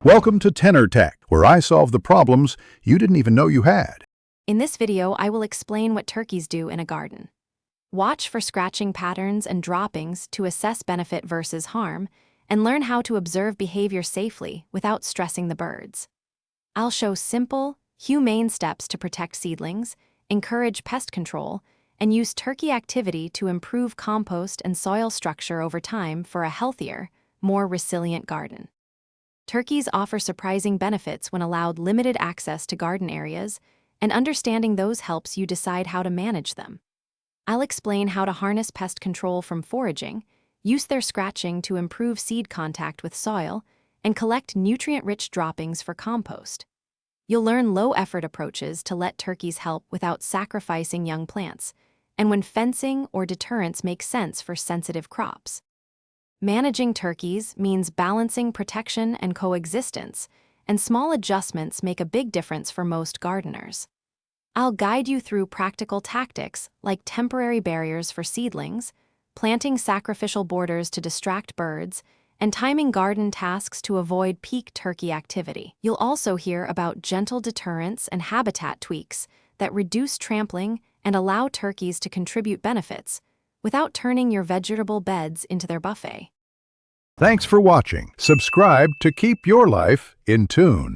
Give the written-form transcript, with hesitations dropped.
Welcome to Tenor Tech, where I solve the problems you didn't even know you had. In this video, I will explain what turkeys do in a garden. Watch for scratching patterns and droppings to assess benefit versus harm, and learn how to observe behavior safely without stressing the birds. I'll show simple, humane steps to protect seedlings, encourage pest control, and use turkey activity to improve compost and soil structure over time for a healthier, more resilient garden. Turkeys offer surprising benefits when allowed limited access to garden areas, and understanding those helps you decide how to manage them. I'll explain how to harness pest control from foraging, use their scratching to improve seed contact with soil, and collect nutrient-rich droppings for compost. You'll learn low-effort approaches to let turkeys help without sacrificing young plants, and when fencing or deterrence makes sense for sensitive crops. Managing turkeys means balancing protection and coexistence, and small adjustments make a big difference for most gardeners. I'll guide you through practical tactics like temporary barriers for seedlings, planting sacrificial borders to distract birds, and timing garden tasks to avoid peak turkey activity. You'll also hear about gentle deterrents and habitat tweaks that reduce trampling and allow turkeys to contribute benefits without turning your vegetable beds into their buffet. Thanks for watching. Subscribe to keep your life in tune.